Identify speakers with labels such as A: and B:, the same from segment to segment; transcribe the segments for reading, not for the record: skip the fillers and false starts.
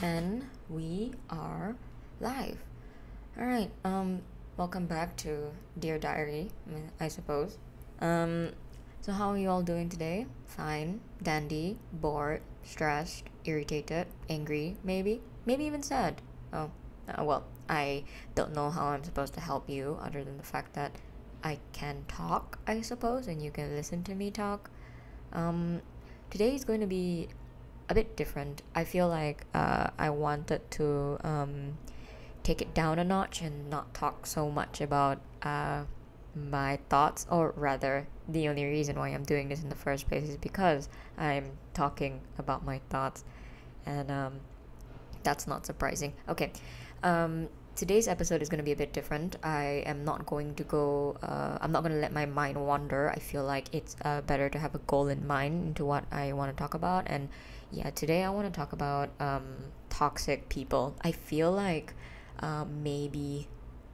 A: And we are live. All right. Welcome back to Dear Diary, I suppose. Um, so how are you all doing today? Fine, dandy, bored, stressed, irritated, angry, maybe even sad. Oh, well, I don't know how I'm supposed to help you other than the fact that I can talk, I suppose, and you can listen to me talk. Um, Today is going to be a bit different. I feel like I wanted to take it down a notch and not talk so much about my thoughts, or rather, the only reason why I'm doing this in the first place is because I'm talking about my thoughts, and that's not surprising. Okay, today's episode is going to be a bit different. I am not going to go, I'm not going to let my mind wander. I feel like it's better to have a goal in mind into what I want to talk about. And yeah, today I want to talk about toxic people. I feel like maybe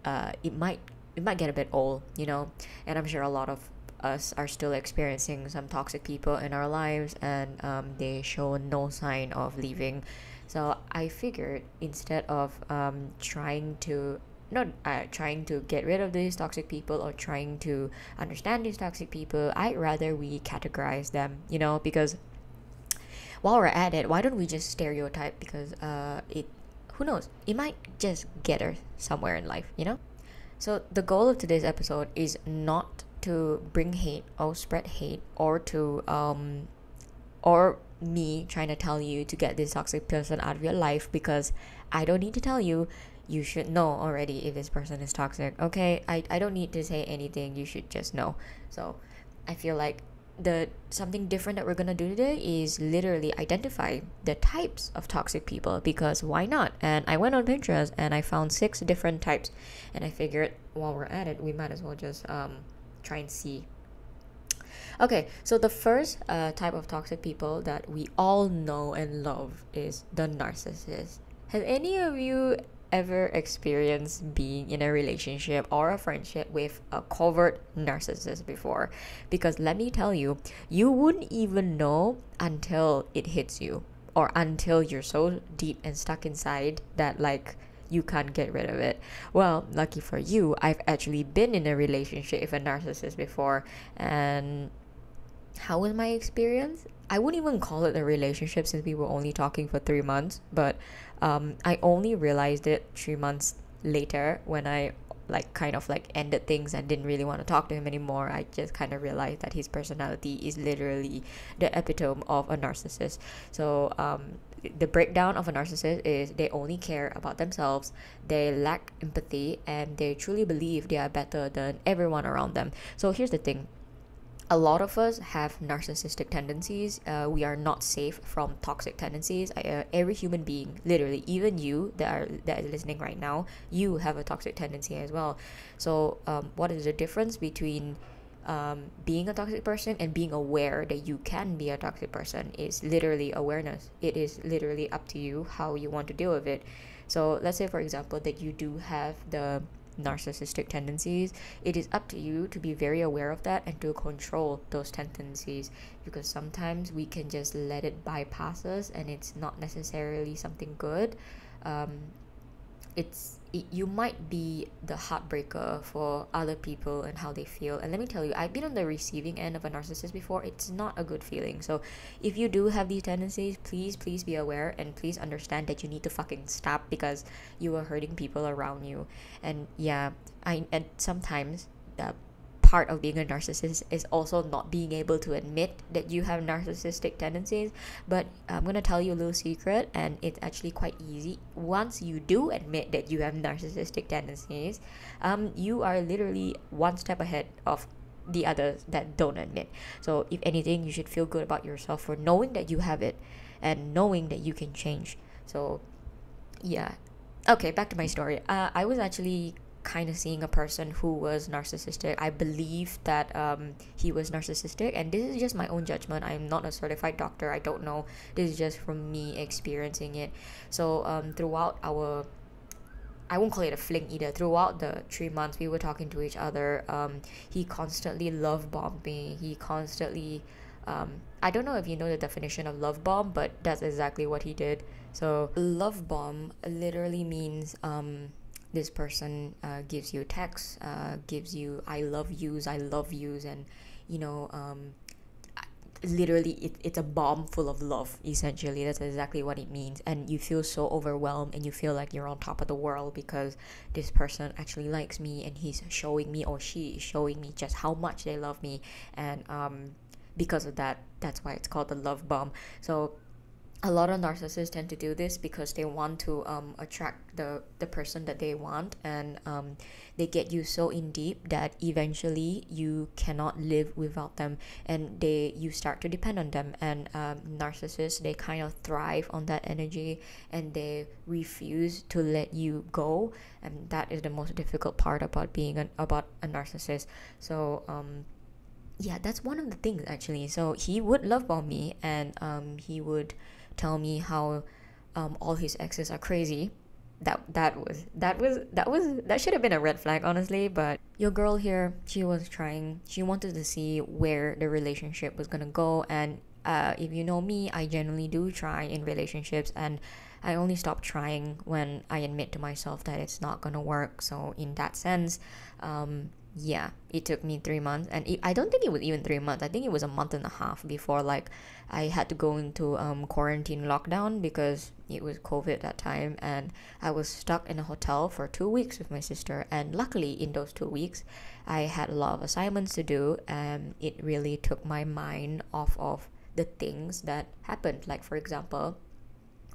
A: it might get a bit old, and I'm sure a lot of us are still experiencing some toxic people in our lives, and they show no sign of leaving. So I figured instead of trying to not trying to get rid of these toxic people or trying to understand these toxic people, I'd rather we categorize them, because while we're at it, why don't we just stereotype? Because it who knows, it might just get her somewhere in life. So the goal of today's episode is not to bring hate or spread hate, or me trying to tell you to get this toxic person out of your life, because I don't need to tell you. You should know already if this person is toxic. Okay, I don't need to say anything. You should just know. So I feel like the something different that we're gonna do today is literally identify the types of toxic people, because why not? And I went on Pinterest and I found 6 different types, and I figured while we're at it, we might as well just try and see. Okay, so the first type of toxic people that we all know and love is the narcissist. Has any of you ever experienced being in a relationship or a friendship with a covert narcissist before? Because let me tell you, you wouldn't even know until it hits you, or until you're so deep and stuck inside that you can't get rid of it. Well, lucky for you, I've actually been in a relationship with a narcissist before. And how was my experience? I wouldn't even call it a relationship since we were only talking for 3 months, but I only realized it 3 months later when I kind of ended things and didn't really want to talk to him anymore. I just kind of realized that his personality is literally the epitome of a narcissist. So the breakdown of a narcissist is they only care about themselves, they lack empathy, and they truly believe they are better than everyone around them. So here's the thing. A lot of us have narcissistic tendencies. We are not safe from toxic tendencies. Every human being, literally, even you that is listening right now, you have a toxic tendency as well. So what is the difference between being a toxic person and being aware that you can be a toxic person? Is literally awareness. It is literally up to you how you want to deal with it. So let's say, for example, that you do have the narcissistic tendencies. It is up to you to be very aware of that and to control those tendencies, because sometimes we can just let it bypass us and it's not necessarily something good. You might be the heartbreaker for other people and how they feel. And let me tell you, I've been on the receiving end of a narcissist before. It's not a good feeling. So if you do have these tendencies, please be aware, and please understand that you need to fucking stop, because you are hurting people around you. And yeah, and sometimes the part of being a narcissist is also not being able to admit that you have narcissistic tendencies. But I'm gonna tell you a little secret, and it's actually quite easy. Once you do admit that you have narcissistic tendencies, you are literally one step ahead of the others that don't admit. So if anything, you should feel good about yourself for knowing that you have it and knowing that you can change. So yeah, okay, back to my story. I was actually kind of seeing a person who was narcissistic. I believe that he was narcissistic, and this is just my own judgment. I'm not a certified doctor. I don't know. This is just from me experiencing it. So throughout our, I won't call it a fling either. Throughout the 3 months we were talking to each other, he constantly love bombed me. He constantly I don't know if you know the definition of love bomb, but that's exactly what he did. So love bomb literally means this person gives you texts, gives you I love yous, I love yous, and you know literally it's a bomb full of love. Essentially, that's exactly what it means, and you feel so overwhelmed and you feel like you're on top of the world because this person actually likes me and he's showing me or she is showing me just how much they love me. And because of that, that's why it's called the love bomb. So a lot of narcissists tend to do this because they want to attract the person that they want, and they get you so in deep that eventually you cannot live without them, and you start to depend on them. And narcissists, they kind of thrive on that energy and they refuse to let you go, and that is the most difficult part about being about a narcissist. So yeah, that's one of the things actually. So he would love bomb me, and he would tell me how all his exes are crazy. That should have been a red flag, honestly. But your girl here, she wanted to see where the relationship was gonna go. And if you know me, I generally do try in relationships, and I only stop trying when I admit to myself that it's not gonna work. So in that sense, yeah, it took me 3 months, and I don't think it was even 3 months. I think it was a month and a half before like I had to go into quarantine lockdown because it was COVID that time, and I was stuck in a hotel for 2 weeks with my sister. And luckily, in those 2 weeks, I had a lot of assignments to do, and it really took my mind off of the things that happened. Like for example,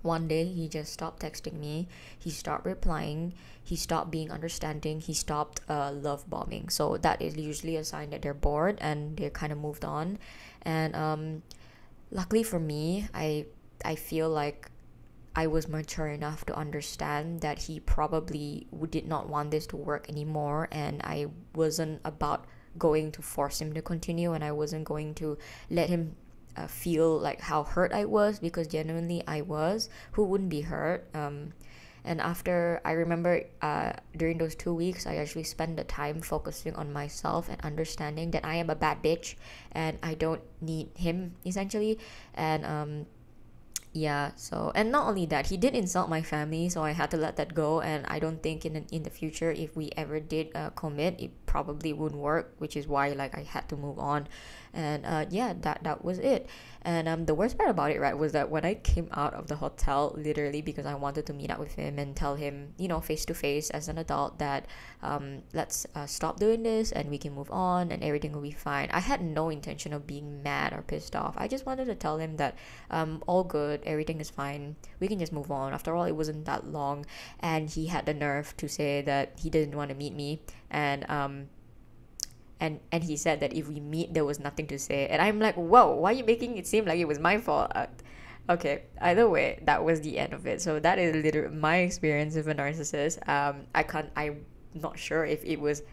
A: one day he just stopped texting me, he stopped replying, he stopped being understanding, he stopped love bombing. So that is usually a sign that they're bored and they're kind of moved on. And luckily for me, I feel like I was mature enough to understand that he probably did not want this to work anymore, and I wasn't about going to force him to continue, and I wasn't going to let him feel like how hurt I was, because genuinely I was. Who wouldn't be hurt? And after, I remember during those 2 weeks, I actually spent the time focusing on myself and understanding that I am a bad bitch and I don't need him, essentially. And yeah, so, and not only that, he did insult my family, so I had to let that go. And I don't think in the future, if we ever did commit, it probably wouldn't work, which is why like I had to move on. And yeah, that was it. And the worst part about it, right, was that when I came out of the hotel, literally because I wanted to meet up with him and tell him, you know, face to face as an adult, that let's stop doing this and we can move on and everything will be fine. I had no intention of being mad or pissed off. I just wanted to tell him that all good, everything is fine, we can just move on. After all, it wasn't that long. And he had the nerve to say that he didn't want to meet me, and he said that if we meet, there was nothing to say. And I'm like, whoa, why are you making it seem like it was my fault? Okay, either way, that was the end of it. So that is literally my experience with a narcissist. I'm not sure if it was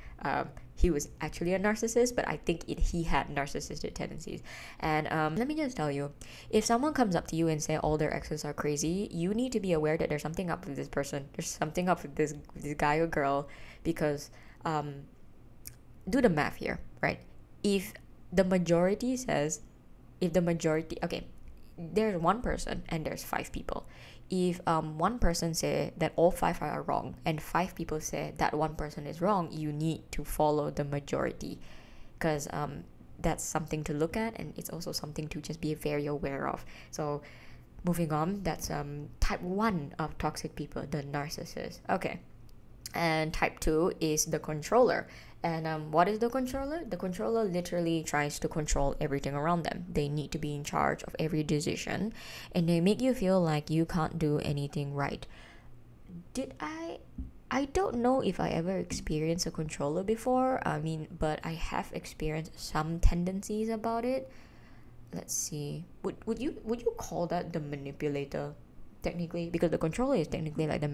A: he was actually a narcissist, but I think he had narcissistic tendencies. And let me just tell you, if someone comes up to you and say all their exes are crazy, you need to be aware that there's something up with this person. There's something up with this guy or girl, because do the math here, right? If the majority, okay, there's one person and there's 5 people. If one person say that all 5 are wrong and 5 people say that one person is wrong, you need to follow the majority, because that's something to look at, and it's also something to just be very aware of. So moving on, that's type 1 of toxic people, the narcissist. Okay. And type 2 is the controller. And what is the controller? The controller literally tries to control everything around them. They need to be in charge of every decision, and they make you feel like you can't do anything right. I don't know if I ever experienced a controller before. I mean, but I have experienced some tendencies about it. Let's see. Would you call that the manipulator? Technically, because the controller is technically like the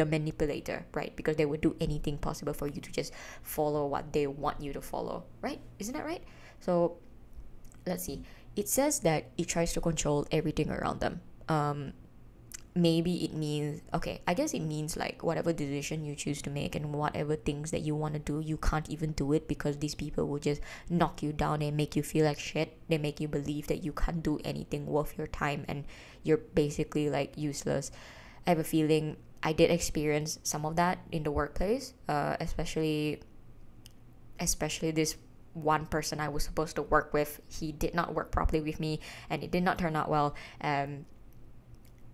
A: manipulator, right? Because they would do anything possible for you to just follow what they want you to follow, right? Isn't that right? So let's see. It says that it tries to control everything around them. maybe it means, okay, I guess it means like whatever decision you choose to make and whatever things that you want to do, you can't even do it because these people will just knock you down and make you feel like shit. They make you believe that you can't do anything worth your time and you're basically like useless. I have a feeling I did experience some of that in the workplace, especially this one person I was supposed to work with. He did not work properly with me and it did not turn out well.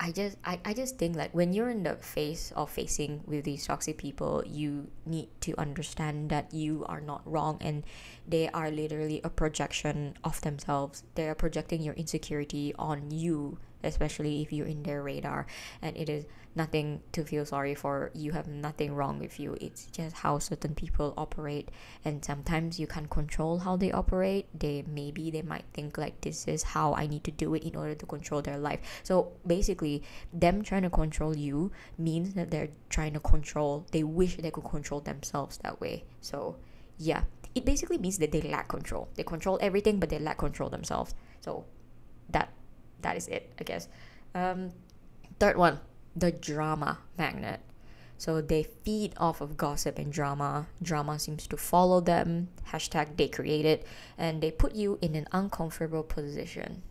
A: I just think like when you're in the face of facing with these toxic people, you need to understand that you are not wrong and they are literally a projection of themselves. They are projecting your insecurity on you, especially if you're in their radar, and it is nothing to feel sorry for. You have nothing wrong with you. It's just how certain people operate, and sometimes you can't control how they operate. They might think like this is how I need to do it in order to control their life. So basically them trying to control you means that they wish they could control themselves that way. So yeah, it basically means that they lack control. They control everything but they lack control themselves. So that is it, I guess. Third one, the drama magnet. So they feed off of gossip and drama. Drama seems to follow them. Hashtag they create it. And they put you in an uncomfortable position.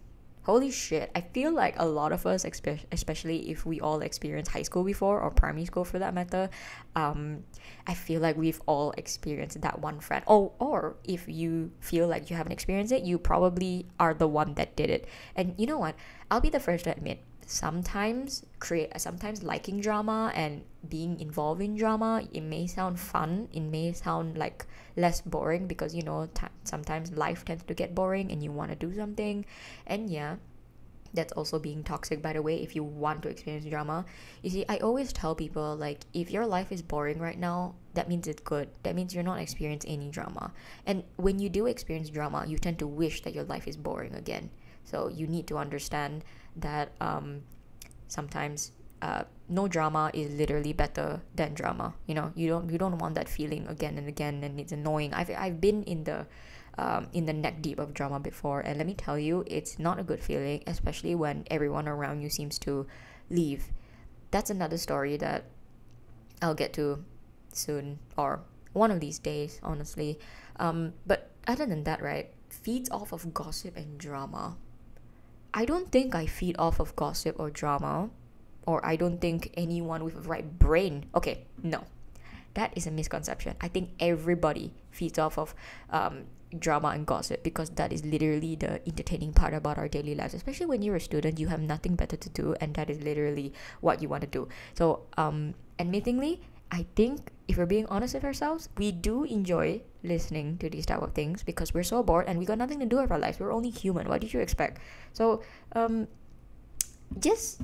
A: Holy shit. I feel like a lot of us, especially if we all experienced high school before, or primary school for that matter, I feel like we've all experienced that one friend. Or if you feel like you haven't experienced it, you probably are the one that did it. And you know what? I'll be the first to admit, sometimes liking drama and being involved in drama, it may sound fun, it may sound like less boring because sometimes life tends to get boring and you want to do something. And yeah, that's also being toxic, by the way, if you want to experience drama. You see, I always tell people, like, if your life is boring right now, that means it's good. That means you're not experiencing any drama. And when you do experience drama, you tend to wish that your life is boring again. So you need to understand that sometimes no drama is literally better than drama. You don't want that feeling again and again, and it's annoying. I've been in the neck deep of drama before, and let me tell you, it's not a good feeling, especially when everyone around you seems to leave. That's another story that I'll get to soon, or one of these days, honestly. But other than that, right, feeds off of gossip and drama. I don't think I feed off of gossip or drama, or I don't think anyone with a right brain. Okay, no, that is a misconception. I think everybody feeds off of drama and gossip because that is literally the entertaining part about our daily lives. Especially when you're a student, you have nothing better to do, and that is literally what you want to do. So, admittingly, I think if we're being honest with ourselves, we do enjoy listening to these type of things because we're so bored and we got nothing to do with our lives. We're only human. What did you expect? So, just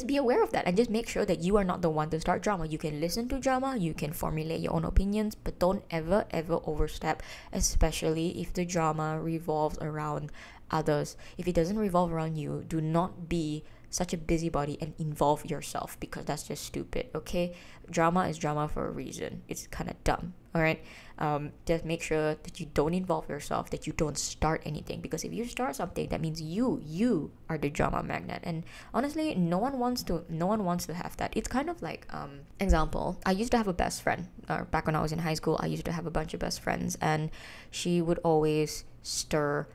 A: be aware of that and just make sure that you are not the one to start drama. You can listen to drama, you can formulate your own opinions, but don't ever overstep, especially if the drama revolves around others. If it doesn't revolve around you, do not be such a busybody and involve yourself, because that's just stupid. Okay, drama is drama for a reason. It's kind of dumb. All right, just make sure that you don't involve yourself, that you don't start anything, because if you start something, that means you are the drama magnet. And honestly, no one wants to have that. It's kind of like example, I used to have a best friend, or back when I was in high school, I used to have a bunch of best friends, and she would always stir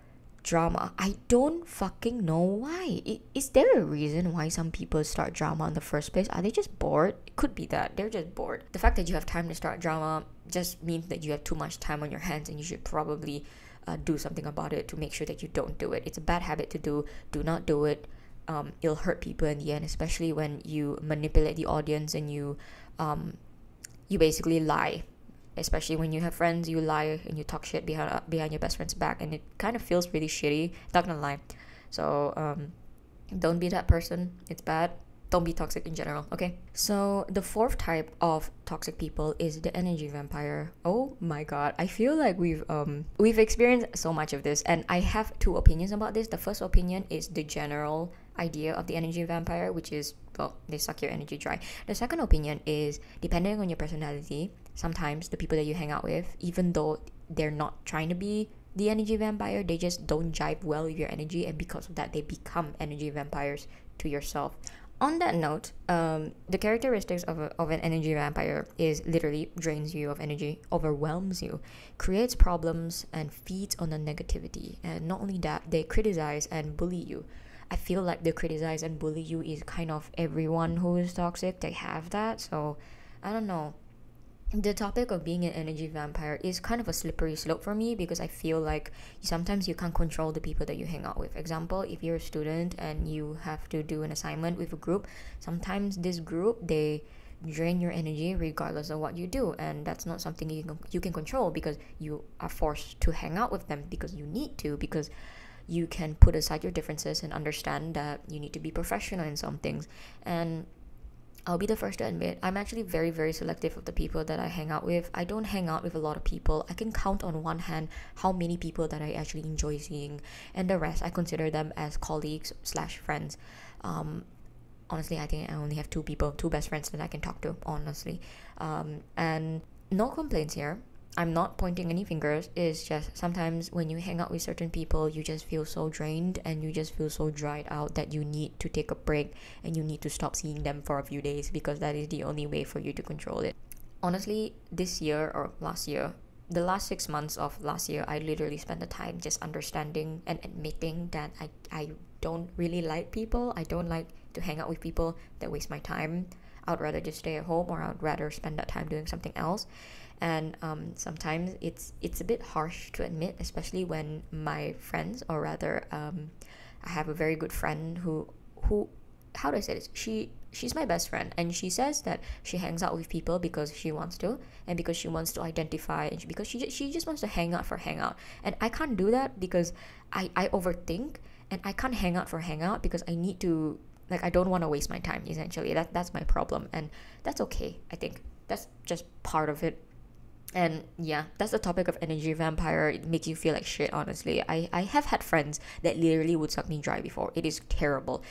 A: drama. I don't fucking know why. Is there a reason why some people start drama in the first place? Are they just bored? It could be that they're just bored. The fact that you have time to start drama just means that you have too much time on your hands, and you should probably do something about it to make sure that you don't do it. It's a bad habit to do. Do not do it. It'll hurt people in the end, especially when you manipulate the audience and you basically lie. Especially when you have friends, you lie and you talk shit behind your best friend's back, and it kind of feels really shitty, not gonna lie. So don't be that person. It's bad. Don't be toxic in general, okay? So the fourth type of toxic people is the energy vampire. Oh my god, I feel like we've experienced so much of this, and I have two opinions about this. The first opinion is the general idea of the energy vampire, which is, well, they suck your energy dry. The second opinion is, depending on your personality, sometimes the people that you hang out with, even though they're not trying to be the energy vampire, they just don't jive well with your energy, and because of that, they become energy vampires to yourself. On that note, the characteristics of an energy vampire is literally drains you of energy, overwhelms you, creates problems, and feeds on the negativity. And not only that, they criticize and bully you. I feel like the criticize and bully you is kind of everyone who is toxic. They have that. So I don't know. The topic of being an energy vampire is kind of a slippery slope for me because I feel like sometimes you can't control the people that you hang out with. Example, if you're a student and you have to do an assignment with a group, sometimes this group they drain your energy regardless of what you do, and that's not something you can control because you are forced to hang out with them because you need to, because you can put aside your differences and understand that you need to be professional in some things. And I'll be the first to admit, I'm actually very, very selective of the people that I hang out with. I don't hang out with a lot of people. I can count on one hand how many people that I actually enjoy seeing, and the rest I consider them as colleagues slash friends. Honestly, I think I only have two best friends that I can talk to, honestly. And no complaints here. I'm not pointing any fingers. It's just sometimes when you hang out with certain people, you just feel so drained and you just feel so dried out that you need to take a break and you need to stop seeing them for a few days because that is the only way for you to control it. Honestly, this year or last year, the last 6 months of last year, I literally spent the time just understanding and admitting that I don't really like people. I don't like to hang out with people that waste my time. I'd rather just stay at home, or I'd rather spend that time doing something else. And sometimes it's a bit harsh to admit, especially when my friends, or rather I have a very good friend who how do I say this, she's my best friend, and she says that she hangs out with people because she wants to, and because she wants to identify, and because she just wants to hang out for hang out. And I can't do that because I overthink, and I can't hang out for hang out because I need to, like, I don't want to waste my time. Essentially, that's my problem, and that's okay. I think that's just part of it. And yeah, that's the topic of energy vampire. It makes you feel like shit, honestly. I have had friends that literally would suck me dry before. It is terrible.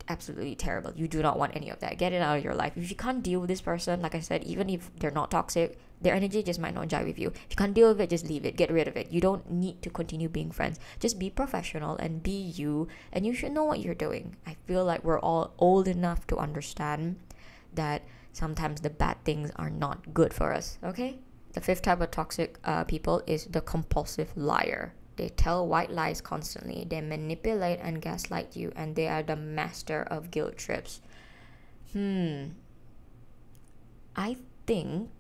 A: Absolutely terrible. You do not want any of that. Get it out of your life. If you can't deal with this person, like I said, even if they're not toxic, their energy just might not jive with you. If you can't deal with it, just leave it. Get rid of it. You don't need to continue being friends. Just be professional and be you, and you should know what you're doing. I feel like we're all old enough to understand that sometimes the bad things are not good for us, okay? The fifth type of toxic people is the compulsive liar. They tell white lies constantly. They manipulate and gaslight you, and they are the master of guilt trips. I think,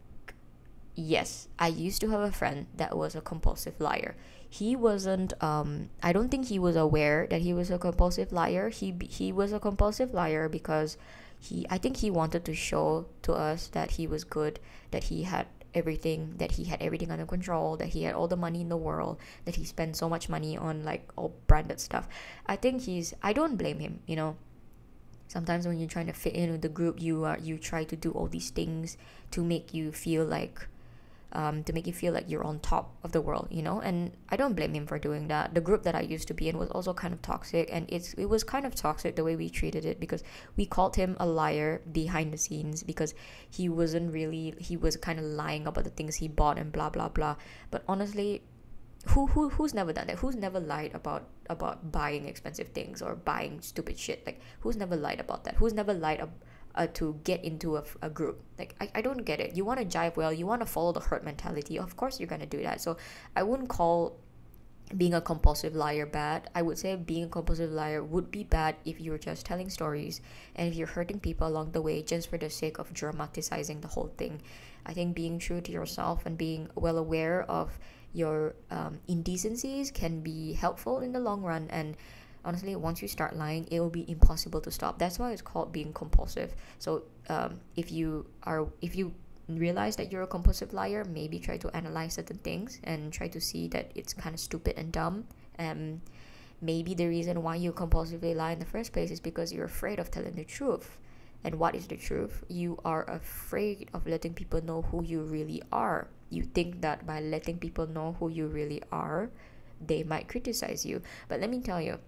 A: yes, I used to have a friend that was a compulsive liar. He wasn't, I don't think he was aware that he was a compulsive liar. He was a compulsive liar because I think he wanted to show to us that he was good, that he had everything under control, that he had all the money in the world, that he spent so much money on like all branded stuff. I think I don't blame him, you know. Sometimes when you're trying to fit in with the group, you try to do all these things to make you feel like you're on top of the world, you know. And I don't blame him for doing that. The group that I used to be in was also kind of toxic, and it was kind of toxic the way we treated it, because we called him a liar behind the scenes because he was kind of lying about the things he bought and blah blah blah. But honestly, who's never done that? Who's never lied about buying expensive things or buying stupid shit? Like, who's never lied about that? Who's never lied to get into a group? Like, I don't get it. You want to jive well, you want to follow the herd mentality, of course you're going to do that. So I wouldn't call being a compulsive liar bad. I would say being a compulsive liar would be bad if you're just telling stories and if you're hurting people along the way just for the sake of dramatizing the whole thing. I think being true to yourself and being well aware of your indecencies can be helpful in the long run. And honestly, once you start lying, it will be impossible to stop. That's why it's called being compulsive. So if you realize that you're a compulsive liar, maybe try to analyze certain things and try to see that it's kind of stupid and dumb. Maybe the reason why you compulsively lie in the first place is because you're afraid of telling the truth. And what is the truth? You are afraid of letting people know who you really are. You think that by letting people know who you really are, they might criticize you. But let me tell you,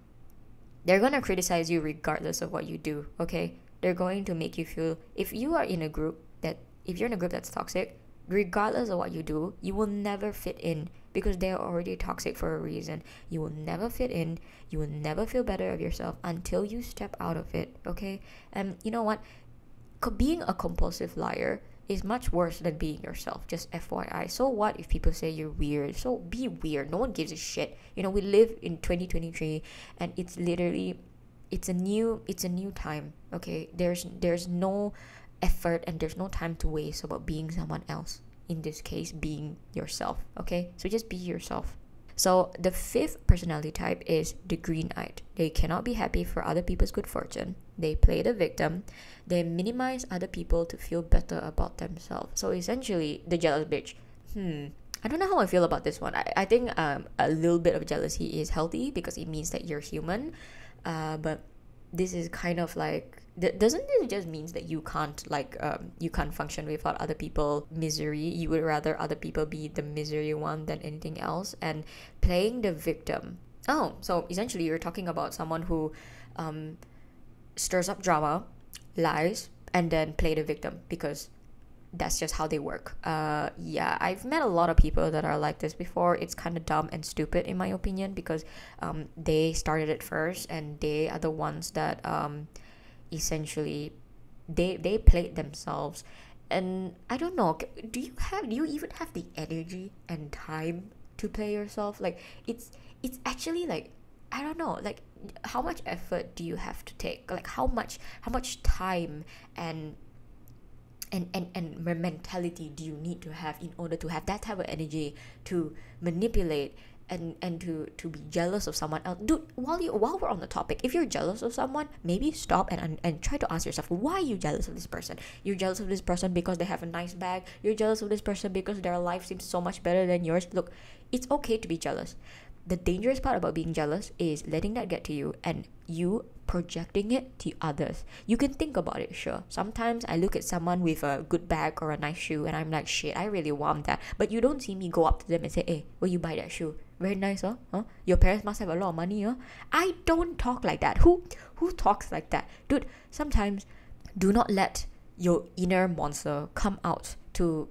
A: they're going to criticize you regardless of what you do, okay? They're going to make you feel, if you're in a group that's toxic, regardless of what you do, you will never fit in because they're already toxic for a reason. You will never fit in. You will never feel better of yourself until you step out of it, okay? And you know what? Being a compulsive liar is much worse than being yourself, just FYI. So what if people say you're weird? So be weird. No one gives a shit. You know, we live in 2023, and it's literally, it's a new time, okay? There's no effort and there's no time to waste about being someone else. In this case, being yourself, okay? So just be yourself. So the fifth personality type is the green-eyed. They cannot be happy for other people's good fortune. They play the victim. They minimize other people to feel better about themselves. So essentially, the jealous bitch. I don't know how I feel about this one. I think a little bit of jealousy is healthy because it means that you're human. But this is kind of like, doesn't this just means that you can't you can't function without other people misery? You would rather other people be the misery one than anything else. And playing the victim, so essentially you're talking about someone who stirs up drama, lies, and then play the victim because that's just how they work. Yeah, I've met a lot of people that are like this before. It's kind of dumb and stupid in my opinion because they started it first, and they are the ones that essentially they played themselves. And I don't know, do you even have the energy and time to play yourself? Like it's actually like, I don't know, like how much effort do you have to take? Like how much time and mentality do you need to have in order to have that type of energy to manipulate and to be jealous of someone else? Dude, while we're on the topic, if you're jealous of someone, maybe stop and try to ask yourself, why are you jealous of this person? You're jealous of this person because they have a nice bag. You're jealous of this person because their life seems so much better than yours. Look, it's okay to be jealous. The dangerous part about being jealous is letting that get to you and you projecting it to others. You can think about it, sure. Sometimes I look at someone with a good bag or a nice shoe and I'm like, shit, I really want that. But you don't see me go up to them and say, hey, will you buy that shoe? Very nice, huh? Your parents must have a lot of money, huh? I don't talk like that. Who talks like that? Dude, sometimes do not let your inner monster come out to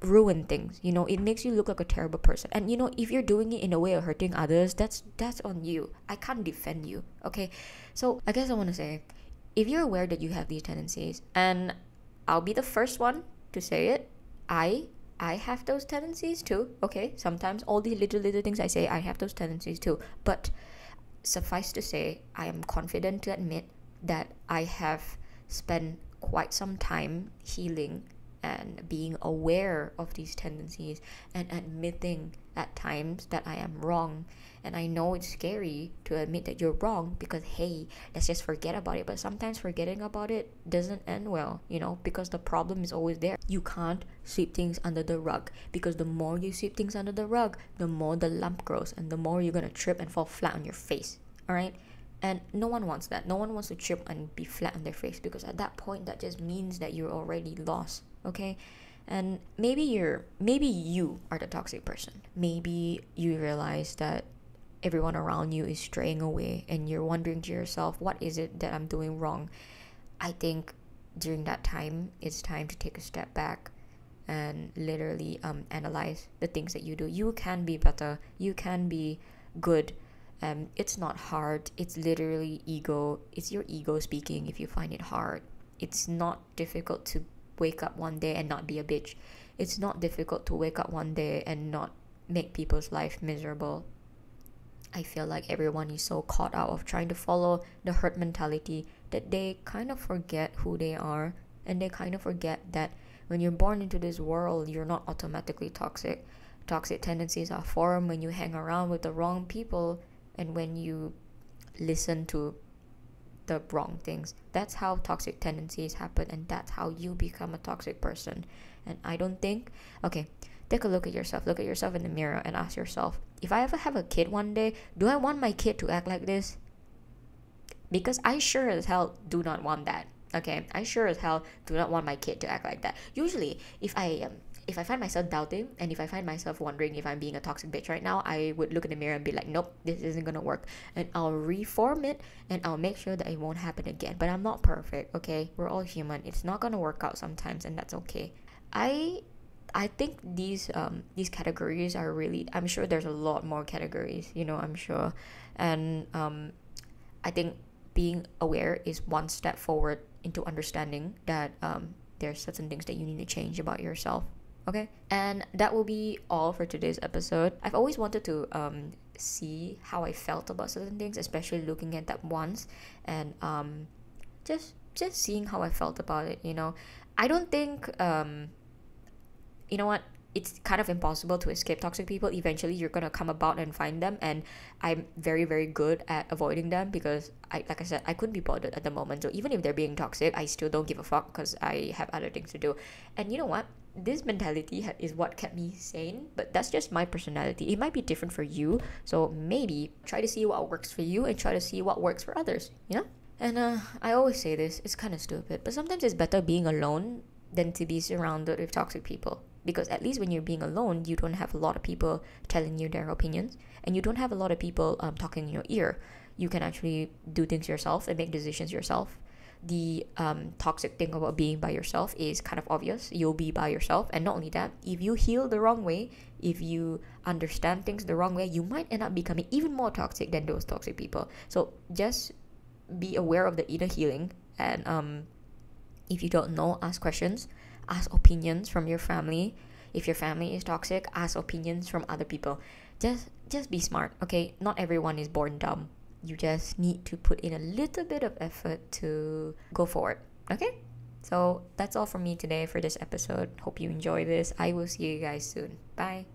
A: ruin things. You know, it makes you look like a terrible person. And you know, if you're doing it in a way of hurting others, that's on you. I can't defend you, okay? So I guess I want to say, if you're aware that you have these tendencies, and I'll be the first one to say it, I have those tendencies too, okay? Sometimes all the little things I say, I have those tendencies too. But suffice to say, I am confident to admit that I have spent quite some time healing and being aware of these tendencies and admitting at times that I am wrong. And I know it's scary to admit that you're wrong because, hey, let's just forget about it. But sometimes forgetting about it doesn't end well, you know, because the problem is always there. You can't sweep things under the rug because the more you sweep things under the rug, the more the lump grows and the more you're gonna trip and fall flat on your face, all right? And no one wants that. No one wants to trip and be flat on their face because at that point, that just means that you're already lost, okay? And maybe you are the toxic person. Maybe you realize that everyone around you is straying away and you're wondering to yourself, what is it that I'm doing wrong? I think during that time, it's time to take a step back and literally analyze the things that you do. You can be better. You can be good. It's not hard. It's literally ego. It's your ego speaking if you find it hard. It's not difficult to wake up one day and not be a bitch. It's not difficult to wake up one day and not make people's life miserable. I feel like everyone is so caught out of trying to follow the herd mentality that they kind of forget who they are, and they kind of forget that when you're born into this world, you're not automatically toxic. Toxic tendencies are formed when you hang around with the wrong people and when you listen to the wrong things. That's how toxic tendencies happen, and that's how you become a toxic person. And I don't think, okay, take a look at yourself. Look at yourself in the mirror and ask yourself, if I ever have a kid one day, do I want my kid to act like this? Because I sure as hell do not want that. Okay, I sure as hell do not want my kid to act like that. Usually, if I find myself doubting and if I find myself wondering if I'm being a toxic bitch right now, I would look in the mirror and be like, nope, this isn't gonna work. And I'll reform it and I'll make sure that it won't happen again. But I'm not perfect, okay? We're all human. It's not gonna work out sometimes, and that's okay. I I think these categories are really, I'm sure there's a lot more categories, I'm sure. And I think being aware is one step forward into understanding that there's certain things that you need to change about yourself. Okay, and that will be all for today's episode. I've always wanted to see how I felt about certain things, especially looking at that once, and just seeing how I felt about it. I don't think you know what, it's kind of impossible to escape toxic people. Eventually you're gonna come about and find them, and I'm very, very good at avoiding them because like I said, I couldn't be bothered at the moment. So even if they're being toxic, I still don't give a fuck because I have other things to do. And you know what, this mentality is what kept me sane, but that's just my personality. It might be different for you, so maybe try to see what works for you and try to see what works for others. And I always say this, it's kind of stupid, but sometimes it's better being alone than to be surrounded with toxic people. Because at least when you're being alone, you don't have a lot of people telling you their opinions, and you don't have a lot of people talking in your ear. You can actually do things yourself and make decisions yourself. The toxic thing about being by yourself is kind of obvious. You'll be by yourself, and not only that, if you heal the wrong way, if you understand things the wrong way, you might end up becoming even more toxic than those toxic people. So just be aware of the inner healing, and if you don't know, ask questions, ask opinions from your family. If your family is toxic, ask opinions from other people. Just be smart, okay? Not everyone is born dumb. You just need to put in a little bit of effort to go forward, okay? So that's all from me today for this episode. Hope you enjoy this. I will see you guys soon. Bye.